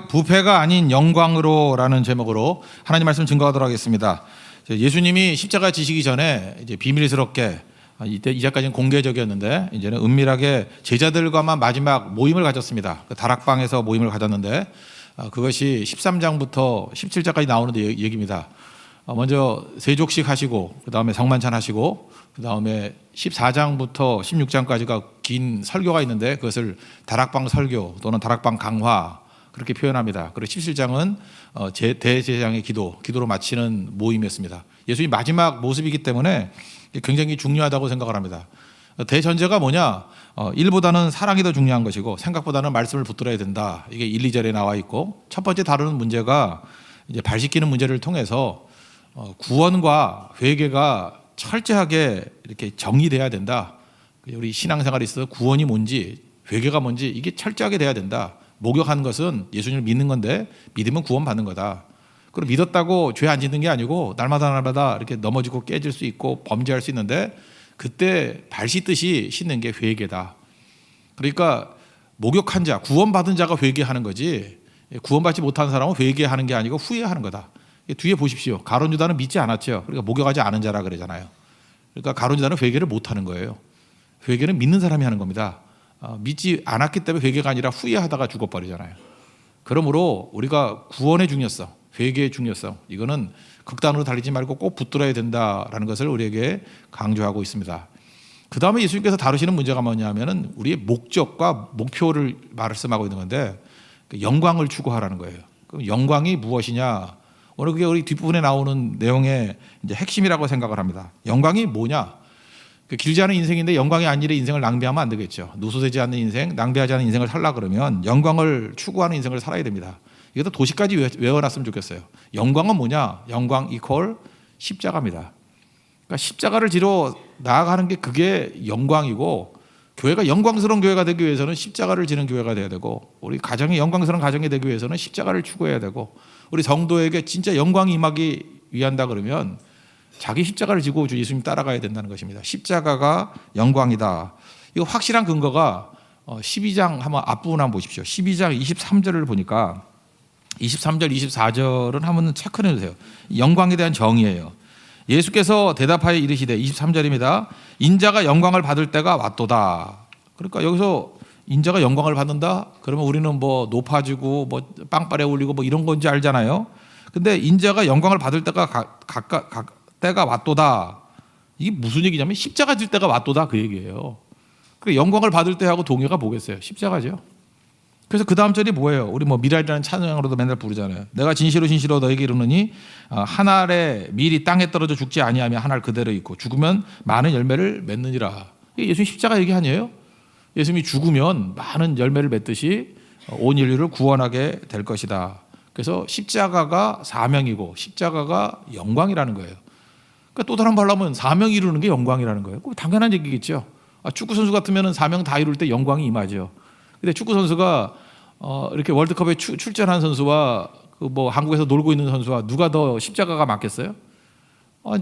부패가 아닌 영광으로라는 제목으로 하나님 말씀 증거하도록 하겠습니다. 예수님이 십자가 지시기 전에 이제 비밀스럽게 이제까지는 공개적이었는데 이제는 은밀하게 제자들과만 마지막 모임을 가졌습니다. 그 다락방에서 모임을 가졌는데 그것이 13장부터 17장까지 나오는 얘기입니다. 먼저 세족식 하시고 그 다음에 성만찬 하시고 그 다음에 14장부터 16장까지가 긴 설교가 있는데 그것을 다락방 설교 또는 다락방 강화 그렇게 표현합니다. 그리고 17장은 대제사장의 기도로 마치는 모임이었습니다. 예수님 마지막 모습이기 때문에 굉장히 중요하다고 생각을 합니다. 대전제가 뭐냐? 일보다는 사랑이 더 중요한 것이고 생각보다는 말씀을 붙들어야 된다. 이게 1, 2절에 나와 있고 첫 번째 다루는 문제가 이제 발 씻기는 문제를 통해서 구원과 회개가 철저하게 이렇게 정의돼야 된다. 우리 신앙생활에 있어서 구원이 뭔지 회개가 뭔지 이게 철저하게 돼야 된다. 목욕하는 것은 예수님을 믿는 건데 믿으면 구원받는 거다. 그리고 믿었다고 죄 안 짓는 게 아니고 날마다 이렇게 넘어지고 깨질 수 있고 범죄할 수 있는데 그때 발 씻듯이 씻는 게 회개다. 그러니까 목욕한 자, 구원받은 자가 회개하는 거지 구원받지 못한 사람은 회개하는 게 아니고 후회하는 거다. 뒤에 보십시오. 가룟 유다는 믿지 않았죠. 그러니까 목욕하지 않은 자라 그러잖아요. 그러니까 가룟 유다는 회개를 못하는 거예요. 회개는 믿는 사람이 하는 겁니다. 믿지 않았기 때문에 회개가 아니라 후회하다가 죽어버리잖아요. 그러므로 우리가 구원의 중요성, 회개의 중요성 이거는 극단으로 달리지 말고 꼭 붙들어야 된다라는 것을 우리에게 강조하고 있습니다. 그 다음에 예수님께서 다루시는 문제가 뭐냐면은 우리의 목적과 목표를 말씀하고 있는 건데 영광을 추구하라는 거예요. 그럼 영광이 무엇이냐? 오늘 그게 우리 뒷부분에 나오는 내용의 이제 핵심이라고 생각을 합니다. 영광이 뭐냐? 길지 않은 인생인데 영광이 아니래 인생을 낭비하면 안 되겠죠. 누수되지 않는 인생, 낭비하지 않은 인생을 살라 그러면 영광을 추구하는 인생을 살아야 됩니다. 이것도 도시까지 외워놨으면 좋겠어요. 영광은 뭐냐? 영광 이퀄 십자가입니다. 그러니까 십자가를 지러 나아가는 게 그게 영광이고 교회가 영광스러운 교회가 되기 위해서는 십자가를 지는 교회가 돼야 되고 우리 가정이 영광스러운 가정이 되기 위해서는 십자가를 추구해야 되고 우리 성도에게 진짜 영광이 임하기 위한다 그러면 자기 십자가를 지고 예수님 따라가야 된다는 것입니다. 십자가가 영광이다. 이거 확실한 근거가 12장 한번 앞부분 한번 보십시오. 12장 23절을 보니까 23절, 24절은 한번 체크해 주세요. 영광에 대한 정의예요. 예수께서 대답하여 이르시되 23절입니다. 인자가 영광을 받을 때가 왔도다. 그러니까 여기서 인자가 영광을 받는다? 그러면 우리는 뭐 높아지고 뭐 빵빠레 올리고 뭐 이런 건지 알잖아요. 근데 인자가 영광을 받을 때가 때가 왔도다. 이게 무슨 얘기냐면 십자가 질 때가 왔도다 그 얘기예요. 그 영광을 받을 때하고 동의가 뭐겠어요? 십자가죠. 그래서 그 다음 절이 뭐예요? 우리 뭐 미랄이라는 찬양으로도 맨날 부르잖아요. 내가 진실로 너에게 이르노니 한 알의 밀이 땅에 떨어져 죽지 아니하며 한 알 그대로 있고 죽으면 많은 열매를 맺느니라. 이게 예수님 십자가 얘기 아니에요? 예수님이 죽으면 많은 열매를 맺듯이 온 인류를 구원하게 될 것이다. 그래서 십자가가 사명이고 십자가가 영광이라는 거예요. 그러니까 또 다른 말로 하면 사명 이루는 게 영광이라는 거예요. 당연한 얘기겠죠. 축구 선수 같으면 사명 다 이룰 때 영광이 임하죠. 근데 축구 선수가 이렇게 월드컵에 출전한 선수와 그 뭐 한국에서 놀고 있는 선수와 누가 더 십자가가 많겠어요?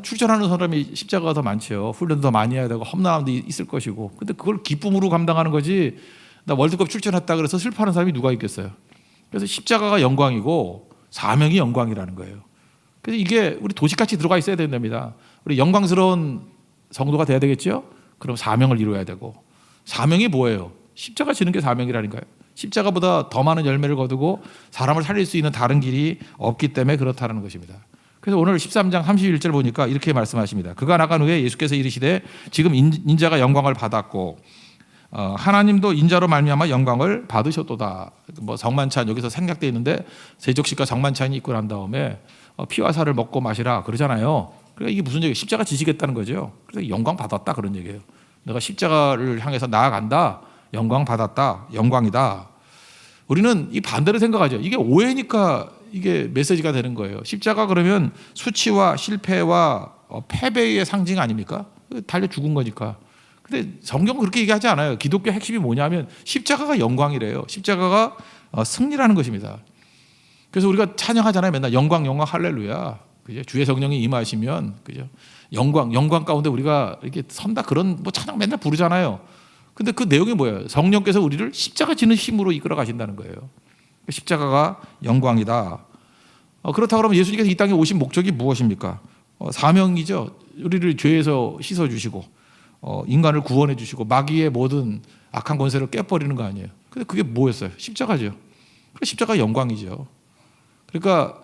출전하는 사람이 십자가가 더 많죠. 훈련도 더 많이 해야 되고 험난함도 있을 것이고. 근데 그걸 기쁨으로 감당하는 거지. 나 월드컵 출전했다 그래서 슬퍼하는 사람이 누가 있겠어요? 그래서 십자가가 영광이고 사명이 영광이라는 거예요. 그래서 이게 우리 도시같이 들어가 있어야 된답니다. 우리 영광스러운 성도가 돼야 되겠죠? 그럼 사명을 이루어야 되고. 사명이 뭐예요? 십자가 지는 게 사명이라니까요. 십자가보다 더 많은 열매를 거두고 사람을 살릴 수 있는 다른 길이 없기 때문에 그렇다는 것입니다. 그래서 오늘 13장 31절 보니까 이렇게 말씀하십니다. 그가 나간 후에 예수께서 이르시되 지금 인자가 영광을 받았고 하나님도 인자로 말미암아 영광을 받으셨도다. 뭐 성만찬 여기서 생략되어 있는데 세족식과 성만찬이 있고 난 다음에 피와 살을 먹고 마시라 그러잖아요. 그러니까 이게 무슨 얘기예요? 십자가 지시겠다는 거죠. 그래서 영광 받았다 그런 얘기예요. 내가 십자가를 향해서 나아간다. 영광 받았다. 영광이다. 우리는 이 반대로 생각하죠. 이게 오해니까 이게 메시지가 되는 거예요. 십자가 그러면 수치와 실패와 패배의 상징 아닙니까? 달려 죽은 거니까. 근데 성경은 그렇게 얘기하지 않아요. 기독교 핵심이 뭐냐면 십자가가 영광이래요. 십자가가 승리라는 것입니다. 그래서 우리가 찬양하잖아요. 맨날 영광 할렐루야. 그죠? 주의 성령이 임하시면 그죠? 영광 가운데 우리가 이렇게 선다 그런 뭐 찬양 맨날 부르잖아요. 근데 그 내용이 뭐예요? 성령께서 우리를 십자가 지는 힘으로 이끌어 가신다는 거예요. 십자가가 영광이다. 그렇다 그러면 예수님께서 이 땅에 오신 목적이 무엇입니까? 사명이죠. 우리를 죄에서 씻어주시고 인간을 구원해 주시고 마귀의 모든 악한 권세를 깨버리는 거 아니에요. 근데 그게 뭐였어요? 십자가죠. 십자가 영광이죠. 그러니까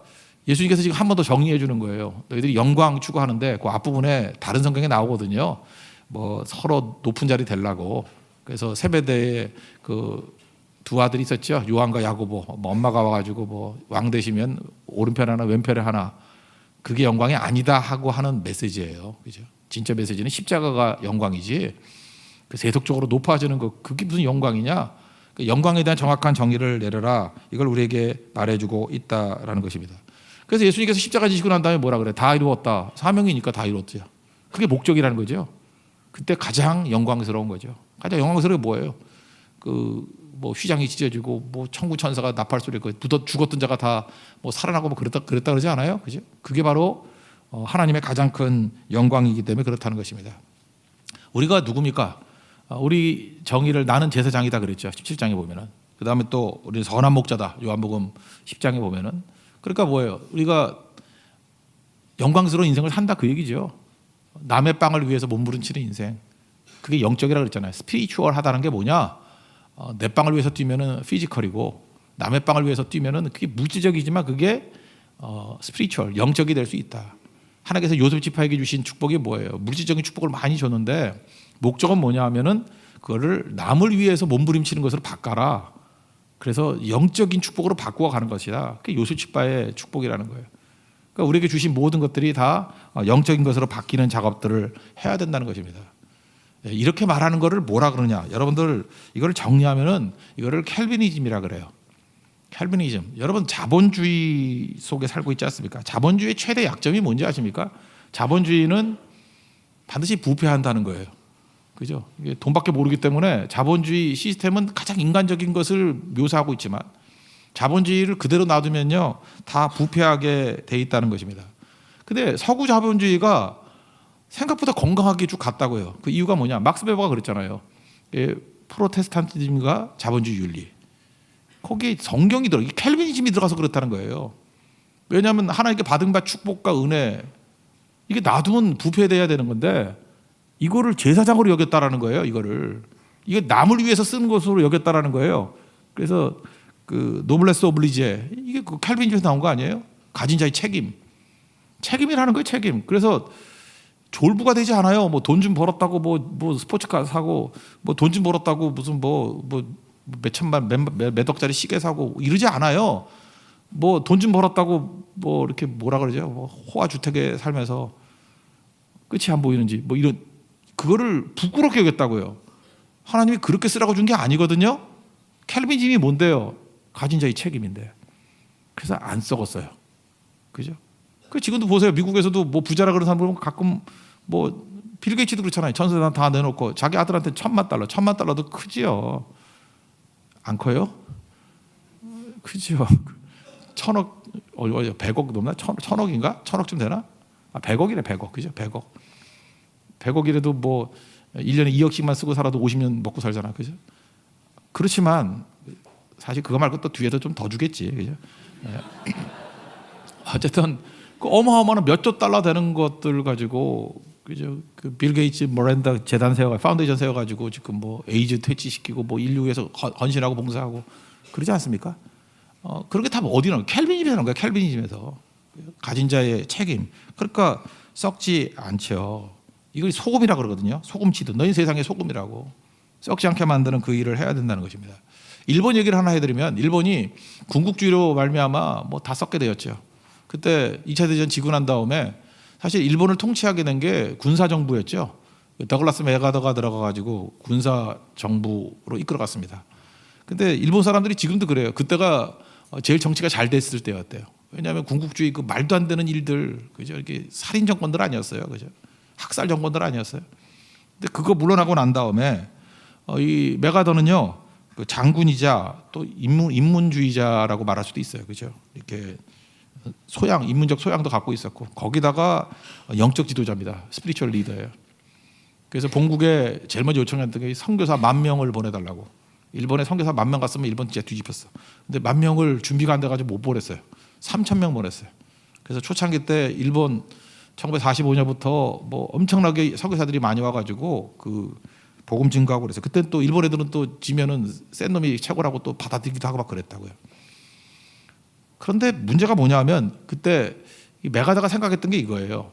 예수님께서 지금 한 번 더 정리해 주는 거예요. 너희들이 영광 추구하는데 그 앞부분에 다른 성경에 나오거든요. 뭐 서로 높은 자리 되려고. 그래서 세베대의 그 두 아들이 있었죠. 요한과 야고보. 뭐 엄마가 와가지고 뭐 왕 되시면 오른편 하나 왼편에 하나. 그게 영광이 아니다 하고 하는 메시지예요. 그죠? 진짜 메시지는 십자가가 영광이지. 그 세속적으로 높아지는 거 그게 무슨 영광이냐? 그 영광에 대한 정확한 정의를 내려라. 이걸 우리에게 말해주고 있다라는 것입니다. 그래서 예수님께서 십자가 지시고 난 다음에 뭐라 그래? 다 이루었다. 사명이니까 다 이루었죠. 그게 목적이라는 거죠. 그때 가장 영광스러운 거죠. 가장 영광스러운 게 뭐예요? 뭐 휘장이 찢어지고 뭐 천구 천사가 나팔 소리 그 죽었던 자가 다 뭐 살아나고 뭐 그랬다 그러지 않아요? 그죠? 그게 바로 하나님의 가장 큰 영광이기 때문에 그렇다는 것입니다. 우리가 누굽니까? 우리 정의를 나는 제사장이다 그랬죠. 17장에 보면은. 그다음에 또 우리는 선한 목자다. 요한복음 10장에 보면은. 그러니까 뭐예요? 우리가 영광스러운 인생을 산다 그 얘기죠. 남의 빵을 위해서 몸부림치는 인생. 그게 영적이라고 그랬잖아요. 스피리추얼하다는 게 뭐냐? 내 빵을 위해서 뛰면은 피지컬이고 남의 빵을 위해서 뛰면은 그게 물질적이지만 그게 스피리추얼 영적이 될 수 있다. 하나님께서 요셉 지파에게 주신 축복이 뭐예요? 물질적인 축복을 많이 줬는데 목적은 뭐냐 하면은 그거를 남을 위해서 몸부림치는 것으로 바꿔라. 그래서 영적인 축복으로 바꾸어 가는 것이다. 그게 요셉 지파의 축복이라는 거예요. 그러니까 우리에게 주신 모든 것들이 다 영적인 것으로 바뀌는 작업들을 해야 된다는 것입니다. 이렇게 말하는 거를 뭐라 그러냐? 여러분들 이거를 정리하면은 이거를 캘비니즘이라 그래요. 캘비니즘. 여러분 자본주의 속에 살고 있지 않습니까? 자본주의의 최대 약점이 뭔지 아십니까? 자본주의는 반드시 부패한다는 거예요. 그죠? 이게 돈밖에 모르기 때문에 자본주의 시스템은 가장 인간적인 것을 묘사하고 있지만 자본주의를 그대로 놔두면요 다 부패하게 돼 있다는 것입니다. 근데 서구 자본주의가 생각보다 건강하게 쭉 갔다고요. 그 이유가 뭐냐? 막스 베버가 그랬잖아요. 프로테스탄티즘과 자본주의 윤리. 거기에 성경이 들어, 캘빈이즘이 들어가서 그렇다는 거예요. 왜냐하면 하나님께 받은 바 축복과 은혜 이게 놔두면 부패돼야 되는 건데 이거를 제사장으로 여겼다라는 거예요. 이게 남을 위해서 쓰는 것으로 여겼다라는 거예요. 그래서 그 노블레스 오블리제 이게 그 캘빈이즘에서 나온 거 아니에요? 가진 자의 책임이라는 거예요. 책임. 그래서 졸부가 되지 않아요. 뭐 돈 좀 벌었다고 뭐 스포츠카 사고 뭐 돈 좀 벌었다고 무슨 뭐 몇천만 몇 억짜리 시계 사고 이러지 않아요. 뭐 돈 좀 벌었다고 뭐 이렇게 뭐라 그러죠? 뭐 호화 주택에 살면서 끝이 안 보이는지 뭐 이런 그거를 부끄럽게 여겼다고요. 하나님이 그렇게 쓰라고 준 게 아니거든요. 캘빈즘이 뭔데요? 가진 자의 책임인데. 그래서 안 썩었어요. 그죠? 그 지금도 보세요. 미국에서도 뭐 부자라 그런 사람 보면 가끔 뭐 빌 게이츠도 그렇잖아요. 전세산 다 내놓고 자기 아들한테 $10,000도 크지요. 안 커요? 크지요. 1,000억, 100억 넘나? 1,000억인가? 1,000억쯤 되나? 100억이네, 100억. 그죠? 100억. 100억이라도 뭐 1년에 2억씩만 쓰고 살아도 50년 먹고 살잖아. 그죠? 그렇지만 사실 그거 말고 또 뒤에도 좀 더 주겠지. 그죠? 어쨌든 그 어마어마한 몇 조 달러 되는 것들 가지고 그죠? 그 빌 게이츠 모란다 재단 파운데이션 세워가지고 지금 뭐 에이즈 퇴치시키고 뭐 인류 위해서 헌신하고 봉사하고 그러지 않습니까? 그런 게 다 어디 나온 캘빈이즘에서 나온 거야. 캘빈이즘에서 가진 자의 책임. 그러니까 썩지 않죠. 이걸 소금이라 그러거든요. 소금치듯 너희 세상의 소금이라고 썩지 않게 만드는 그 일을 해야 된다는 것입니다. 일본 얘기를 하나 해드리면 일본이 군국주의로 말미암아 뭐 다 썩게 되었죠. 그때 2차 대전 지고 난 다음에 사실 일본을 통치하게 된 게 군사 정부였죠. 더글라스 메가더가 들어가가지고 군사 정부로 이끌어갔습니다. 근데 일본 사람들이 지금도 그래요. 그때가 제일 정치가 잘 됐을 때였대요. 왜냐하면 군국주의 그 말도 안 되는 일들, 그죠? 이렇게 살인 정권들 아니었어요, 그죠? 학살 정권들 아니었어요. 근데 그거 물러나고 난 다음에 이 메가더는요, 그 장군이자 또 인문주의자라고 말할 수도 있어요, 그죠? 이렇게 인문적 소양도 갖고 있었고 거기다가 영적 지도자입니다. 스피리추얼 리더예요. 그래서 본국에 제일 먼저 요청했던 게 선교사 10,000명을 보내달라고. 일본에 선교사 10,000명 갔으면 일본 진짜 뒤집혔어. 근데 10,000명을 준비가 안 돼가지고 못 보냈어요. 3,000명 보냈어요. 그래서 초창기 때 일본 1945년부터 뭐 엄청나게 선교사들이 많이 와가지고 그 복음 증거하고 그래서 그때 또 일본 애들은 또 지면은 센 놈이 최고라고 또 받아들이기도 하고 막 그랬다고요. 그런데 문제가 뭐냐면 그때 메가다가 생각했던 게 이거예요.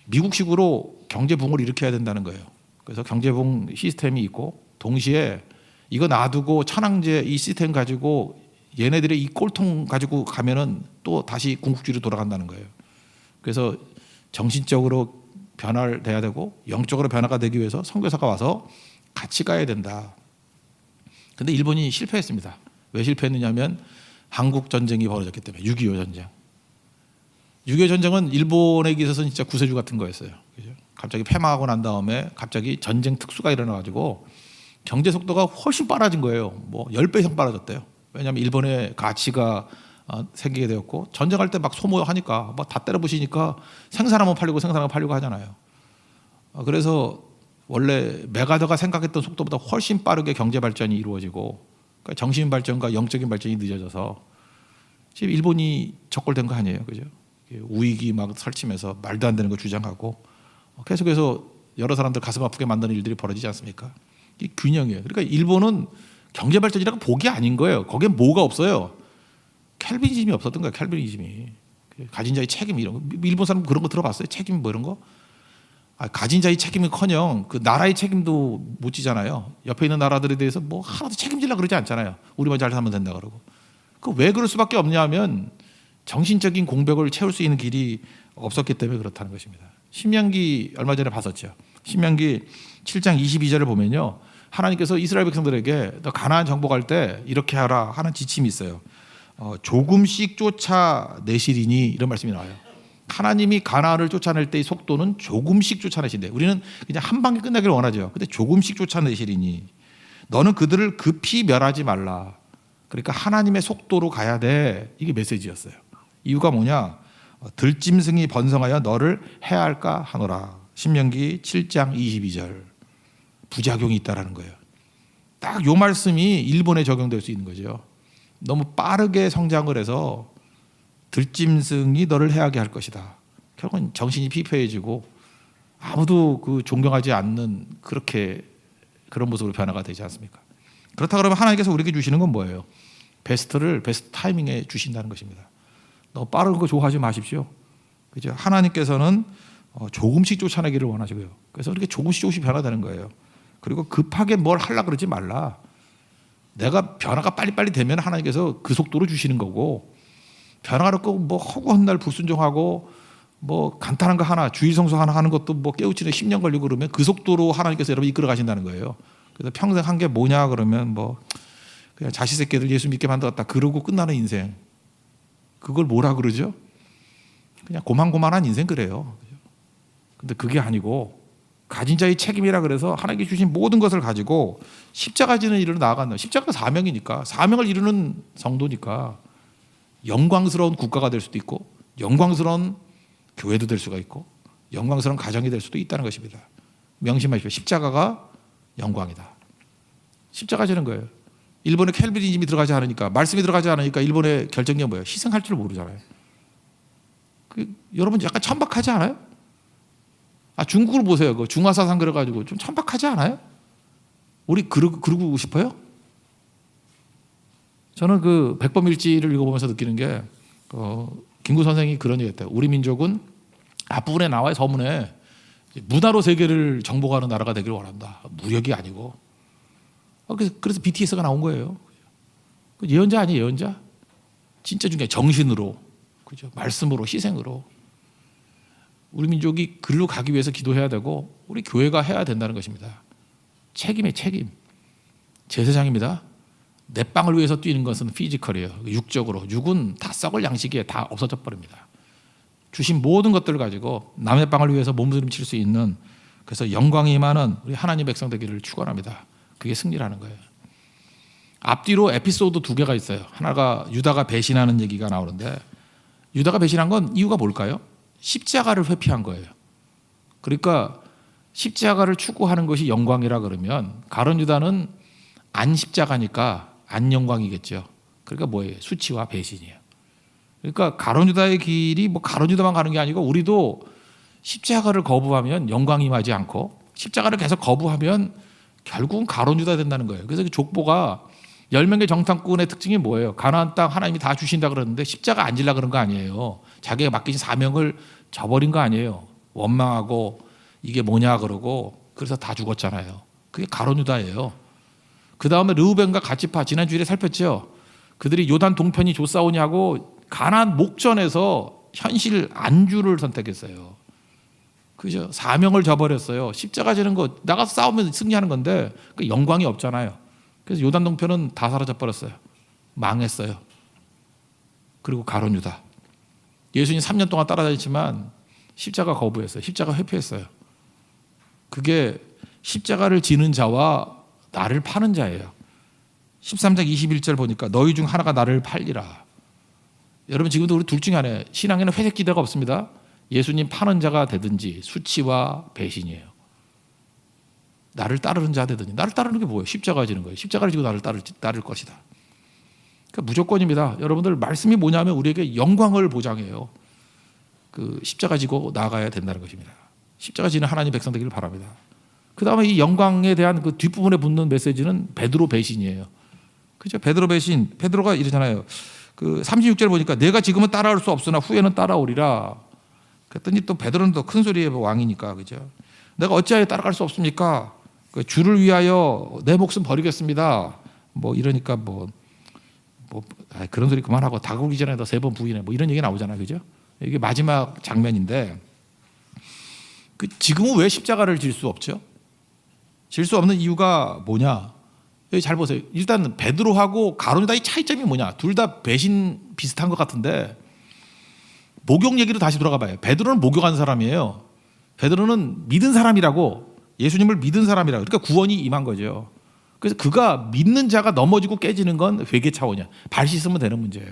미국식으로 경제 부흥을 일으켜야 된다는 거예요. 그래서 경제 부흥 시스템이 있고 동시에 이거 놔두고 천황제 이 시스템 가지고 얘네들의 이 꼴통 가지고 가면은 또 다시 궁극주의로 돌아간다는 거예요. 그래서 정신적으로 변화를 돼야 되고 영적으로 변화가 되기 위해서 선교사가 와서 같이 가야 된다. 근데 일본이 실패했습니다. 왜 실패했느냐면 한국 전쟁이 벌어졌기 때문에 6.25 전쟁. 6.25 전쟁은 일본에게 있어서는 진짜 구세주 같은 거였어요. 그죠? 갑자기 패망하고 난 다음에 갑자기 전쟁 특수가 일어나가지고 경제 속도가 훨씬 빨라진 거예요. 뭐 10배 이상 빨라졌대요. 왜냐하면 일본의 가치가 생기게 되었고 전쟁할 때 막 소모하니까 막 다 때려부시니까 생산하면 팔리고 생산하면 팔리고 하잖아요. 그래서 원래 메가더가 생각했던 속도보다 훨씬 빠르게 경제 발전이 이루어지고 그러니까 정신 발전과 영적인 발전이 늦어져서 지금 일본이 적골된 거 아니에요, 그죠? 우익이 막 설치면서 말도 안 되는 거 주장하고 계속해서 여러 사람들 가슴 아프게 만드는 일들이 벌어지지 않습니까? 이 균형이에요. 그러니까 일본은 경제 발전이라고 복이 아닌 거예요. 거기에 뭐가 없어요. 캘빈이즘이 없었던 거예요. 캘빈이즘이 가진 자의 책임 이런 거. 일본 사람 그런 거 들어봤어요? 책임 뭐 이런 거? 가진 자의 책임은커녕 그 나라의 책임도 못 지잖아요. 옆에 있는 나라들에 대해서 뭐 하나도 책임지려고 그러지 않잖아요. 우리만 잘 살면 된다 그러고. 그 왜 그럴 수밖에 없냐면 정신적인 공백을 채울 수 있는 길이 없었기 때문에 그렇다는 것입니다. 신명기 얼마 전에 봤었죠. 신명기 7장 22절을 보면요. 하나님께서 이스라엘 백성들에게 너 가나안 정복할 때 이렇게 하라 하는 지침이 있어요. 조금씩 쫓아내시리니 이런 말씀이 나와요. 하나님이 가나안을 쫓아낼 때의 속도는 조금씩 쫓아내신대. 우리는 그냥 한 방에 끝나기를 원하죠. 근데 조금씩 쫓아내시리니 너는 그들을 급히 멸하지 말라. 그러니까 하나님의 속도로 가야 돼. 이게 메시지였어요. 이유가 뭐냐? 들짐승이 번성하여 너를 해할까 하노라. 신명기 7장 22절. 부작용이 있다라는 거예요. 딱 요 말씀이 일본에 적용될 수 있는 거죠. 너무 빠르게 성장을 해서 들짐승이 너를 해하게 할 것이다. 결국은 정신이 피폐해지고 아무도 그 존경하지 않는 그런 모습으로 변화가 되지 않습니까? 그렇다 그러면 하나님께서 우리에게 주시는 건 뭐예요? 베스트 타이밍에 주신다는 것입니다. 너무 빠른 거 좋아하지 마십시오. 그죠? 하나님께서는 조금씩 쫓아내기를 원하시고요. 그래서 이렇게 조금씩 변화되는 거예요. 그리고 급하게 뭘 하려고 그러지 말라. 내가 변화가 빨리빨리 되면 하나님께서 그 속도로 주시는 거고 변화를 꼭 뭐 허구한 날 불순종하고 뭐 간단한 거 하나 주일 성수 하나 하는 것도 뭐 깨우치는 10년 걸리고 그러면 그 속도로 하나님께서 여러분 이끌어 가신다는 거예요. 그래서 평생 한 게 뭐냐 그러면 뭐 그냥 자식 새끼들 예수 믿게 만들었다 그러고 끝나는 인생. 그걸 뭐라 그러죠? 그냥 고만고만한 인생 그래요. 근데 그게 아니고 가진 자의 책임이라 그래서 하나님께 주신 모든 것을 가지고 십자가 지는 일을 나아간다. 십자가가 사명이니까 사명을 이루는 성도니까 영광스러운 국가가 될 수도 있고 영광스러운 교회도 될 수가 있고 영광스러운 가정이 될 수도 있다는 것입니다. 명심하십시오. 십자가가 영광이다. 십자가 지는 거예요. 일본에 캘빈이즘이 들어가지 않으니까 말씀이 들어가지 않으니까 일본의 결정력이 뭐예요? 희생할 줄 모르잖아요. 여러분 약간 천박하지 않아요? 중국을 보세요. 그 중화사상 그래가지고 좀 천박하지 않아요? 우리 그러고 싶어요? 저는 그 백범일지를 읽어보면서 느끼는 게 김구 선생이 그런 얘기했대요. 우리 민족은 앞부분에 나와요. 서문에 문화로 세계를 정복하는 나라가 되기를 원한다. 무력이 아니고. 그래서 BTS가 나온 거예요. 예언자 아니에요, 예언자? 진짜 중요해. 정신으로, 그죠? 말씀으로, 희생으로. 우리 민족이 글로 가기 위해서 기도해야 되고 우리 교회가 해야 된다는 것입니다. 책임의 책임. 제사장입니다. 내 빵을 위해서 뛰는 것은 피지컬이에요. 육적으로. 육은 다 썩을 양식에 다 없어져 버립니다. 주신 모든 것들을 가지고 남의 빵을 위해서 몸부림칠 수 있는 그래서 영광이 임하는 우리 하나님 백성 되기를 축원합니다. 그게 승리라는 거예요. 앞뒤로 에피소드 2개가 있어요. 하나가 유다가 배신하는 얘기가 나오는데 유다가 배신한 건 이유가 뭘까요? 십자가를 회피한 거예요. 그러니까 십자가를 추구하는 것이 영광이라 그러면 가룟 유다는 안 십자가니까 안 영광이겠죠. 그러니까 뭐예요? 수치와 배신이에요. 그러니까 가룟 유다의 길이 뭐 가룟 유다만 가는 게 아니고 우리도 십자가를 거부하면 영광이 임하지 않고 십자가를 계속 거부하면 결국은 가룟 유다 된다는 거예요. 그래서 그 족보가 10명의 정탐꾼의 특징이 뭐예요? 가나안 땅 하나님이 다 주신다 그러는데 십자가 안 질라 그런 거 아니에요. 자기가 맡기신 사명을 저버린 거 아니에요. 원망하고 이게 뭐냐 그러고 그래서 다 죽었잖아요. 그게 가룟 유다예요. 그 다음에 르우벤과 갓지파 지난주에 살폈죠. 그들이 요단 동편이 좋사오냐고 가나안 목전에서 현실 안주를 선택했어요. 그죠? 사명을 저버렸어요. 십자가 지는 거 나가서 싸우면 승리하는 건데 그 영광이 없잖아요. 그래서 요단 동편은 다 사라져 버렸어요. 망했어요. 그리고 가룟 유다. 예수님 3년 동안 따라다녔지만 십자가 거부했어요. 십자가 회피했어요. 그게 십자가를 지는 자와 나를 파는 자예요. 13장 21절 보니까 너희 중 하나가 나를 팔리라. 여러분 지금도 우리 둘 중에 하나예요. 신앙에는 회색지대가 없습니다. 예수님 파는 자가 되든지 수치와 배신이에요. 나를 따르는 자 되든지. 나를 따르는 게 뭐예요? 십자가 지는 거예요. 십자가를 지고 나를 따를 것이다. 그러니까 무조건입니다. 여러분들 말씀이 뭐냐면 우리에게 영광을 보장해요. 그 십자가 지고 나가야 된다는 것입니다. 십자가 지는 하나님 백성 되기를 바랍니다. 그 다음에 이 영광에 대한 그 뒷부분에 붙는 메시지는 베드로 배신이에요. 그죠? 베드로 배신. 베드로가 이러잖아요. 그 36절 보니까 내가 지금은 따라올 수 없으나 후에는 따라오리라. 그랬더니 또 베드로는 또 큰 소리의 왕이니까 그죠? 내가 어찌하여 따라갈 수 없습니까? 그 주를 위하여 내 목숨 버리겠습니다. 뭐 이러니까 그런 소리 그만하고 다가오기 전에 너 3번 부인해. 뭐 이런 얘기 나오잖아요, 그죠? 이게 마지막 장면인데 그 지금은 왜 십자가를 질 수 없죠? 질 수 없는 이유가 뭐냐? 여기 잘 보세요. 일단 베드로하고 가룟 유다의 차이점이 뭐냐? 둘 다 배신 비슷한 것 같은데 목욕 얘기로 다시 돌아가 봐요. 베드로는 목욕한 사람이에요. 베드로는 믿은 사람이라고 예수님을 믿은 사람이라고 그러니까 구원이 임한 거죠. 그래서 그가 믿는 자가 넘어지고 깨지는 건 회개 차원이야. 발 씻으면 되는 문제예요.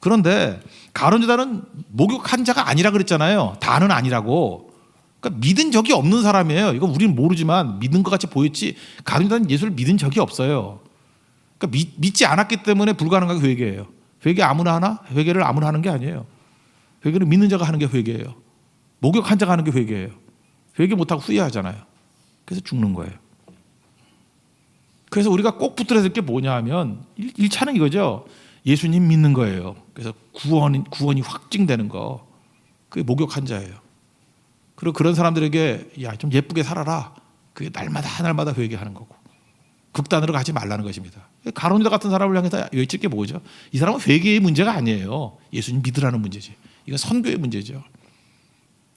그런데 가룟 유다는 목욕한 자가 아니라 그랬잖아요. 다는 아니라고. 그러니까 믿은 적이 없는 사람이에요. 이건 우리는 모르지만 믿는 것 같이 보였지 가룟 유다는 예수를 믿은 적이 없어요. 그러니까 믿지 않았기 때문에 불가능하게 회개해요. 회개 아무나 하나? 회개를 아무나 하는 게 아니에요. 회개를 믿는 자가 하는 게 회개예요. 목욕한 자가 하는 게 회개예요. 회개 못하고 후회하잖아요. 그래서 죽는 거예요. 그래서 우리가 꼭 붙들어야 될 게 뭐냐 하면 1차는 이거죠. 예수님 믿는 거예요. 그래서 구원이 확증되는 거. 그게 목욕한 자예요. 그리고 그런 사람들에게 야, 좀 예쁘게 살아라. 그게 날마다 회개하는 거고. 극단으로 가지 말라는 것입니다. 가룟 유다 같은 사람을 향해서 외칠 게 뭐죠? 이 사람은 회개의 문제가 아니에요. 예수님 믿으라는 문제지. 이건 선교의 문제죠.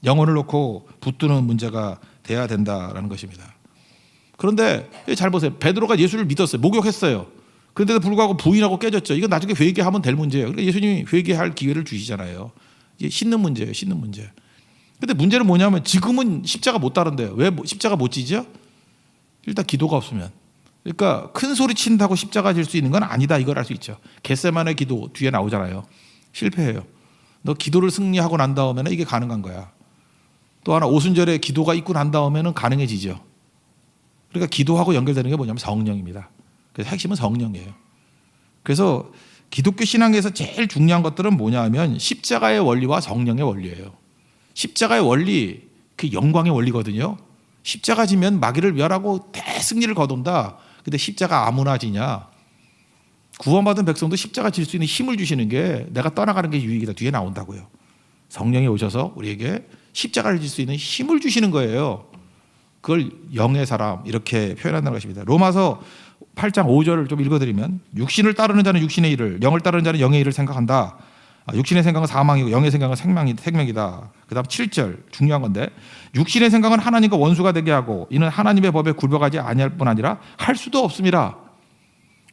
영혼을 놓고 붙드는 문제가 돼야 된다라는 것입니다. 그런데 잘 보세요. 베드로가 예수를 믿었어요. 목욕했어요. 그런데도 불구하고 부인하고 깨졌죠. 이건 나중에 회개하면 될 문제예요. 그러니까 예수님이 회개할 기회를 주시잖아요. 이게 씻는 문제예요. 씻는 문제. 근데 문제는 뭐냐면 지금은 십자가 못 따른대요. 왜 십자가 못 지죠? 일단 기도가 없으면. 그러니까 큰 소리 친다고 십자가 질 수 있는 건 아니다. 이걸 알 수 있죠. 겟세마네 기도 뒤에 나오잖아요. 실패해요. 너 기도를 승리하고 난 다음에는 이게 가능한 거야. 또 하나 오순절에 기도가 있고 난 다음에는 가능해지죠. 그러니까 기도하고 연결되는 게 뭐냐면 성령입니다. 그래서 핵심은 성령이에요. 그래서 기독교 신앙에서 제일 중요한 것들은 뭐냐 하면 십자가의 원리와 성령의 원리예요. 십자가의 원리, 그 영광의 원리거든요. 십자가 지면 마귀를 멸하고 대승리를 거둔다. 근데 십자가 아무나 지냐? 구원받은 백성도 십자가 질 수 있는 힘을 주시는 게 내가 떠나가는 게 유익이다. 뒤에 나온다고요. 성령이 오셔서 우리에게 십자가를 질 수 있는 힘을 주시는 거예요. 그걸 영의 사람 이렇게 표현한다는 것입니다. 로마서 8장 5절을 좀 읽어드리면 육신을 따르는 자는 육신의 일을 영을 따르는 자는 영의 일을 생각한다. 육신의 생각은 사망이고 영의 생각은 생명이다. 그 다음 7절 중요한 건데 육신의 생각은 하나님과 원수가 되게 하고 이는 하나님의 법에 굴복하지 아니할 뿐 아니라 할 수도 없습니다.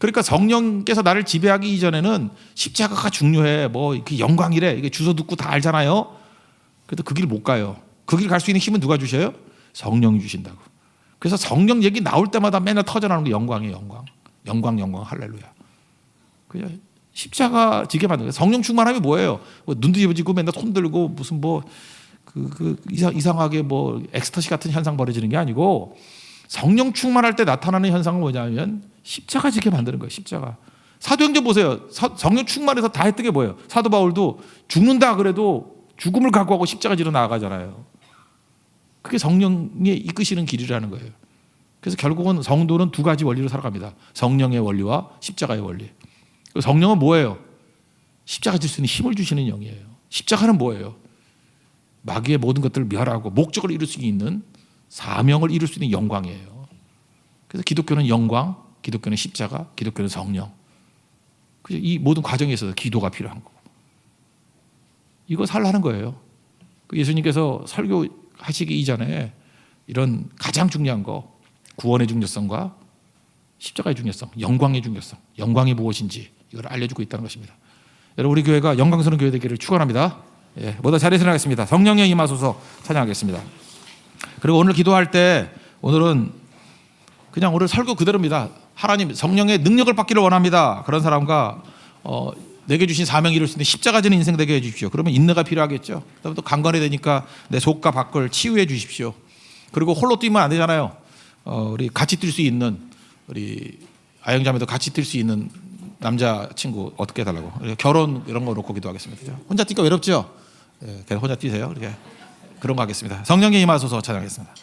그러니까 성령께서 나를 지배하기 이전에는 십자가가 중요해. 뭐 그 영광이래. 이게 주소 듣고 다 알잖아요. 그래도 그 길 못 가요. 그 길 갈 수 있는 힘은 누가 주셔요? 성령이 주신다고. 그래서 성령 얘기 나올 때마다 맨날 터져나오는 게 영광이에요. 영광 할렐루야. 그냥 십자가 지게 만든 거예요. 성령 충만함이 뭐예요? 눈 뒤집어지고 맨날 손 들고 무슨 이상하게 뭐 엑스터시 같은 현상 벌어지는 게 아니고 성령 충만할 때 나타나는 현상은 뭐냐면 십자가 지게 만드는 거예요. 십자가. 사도행전 보세요. 성령 충만해서 다 했던 게 뭐예요? 사도 바울도 죽는다 그래도 죽음을 각오하고 십자가 지러 나아가잖아요. 그게 성령이 이끄시는 길이라는 거예요. 그래서 결국은 성도는 두 가지 원리로 살아갑니다. 성령의 원리와 십자가의 원리. 성령은 뭐예요? 십자가 질 수 있는 힘을 주시는 영이에요. 십자가는 뭐예요? 마귀의 모든 것들을 멸하고 목적을 이룰 수 있는, 사명을 이룰 수 있는 영광이에요. 그래서 기독교는 영광, 기독교는 십자가, 기독교는 성령. 이 모든 과정에 있어서 기도가 필요한 거고. 이거 살라는 거예요. 예수님께서 설교하시기 이전에 이런 가장 중요한 거, 구원의 중요성과 십자가의 중요성, 영광의 중요성, 영광이 무엇인지 이걸 알려주고 있다는 것입니다. 여러분, 우리 교회가 영광스러운 교회 되기를 축원합니다. 예, 모두 자리에서 나가겠습니다. 성령의 임하소서 찬양하겠습니다. 그리고 오늘 기도할 때, 오늘은 그냥 오늘 설교 그대로입니다. 하나님 성령의 능력을 받기를 원합니다. 그런 사람과 내게 주신 사명을 이룰 수 있는 십자가 지는 인생 되게 해주십시오. 그러면 인내가 필요하겠죠. 그다음에 또 강건해야 되니까 내 속과 밖을 치유해 주십시오. 그리고 홀로 뛰면 안 되잖아요. 우리 같이 뛸 수 있는, 우리 아영자매도 같이 뛸 수 있는 남자친구 어떻게 해달라고. 결혼 이런 거 놓고 기도하겠습니다. 혼자 뛰니까 외롭죠? 예, 혼자 뛰세요. 이렇게 그런 거 하겠습니다. 성령의 임하소서 찬양하겠습니다.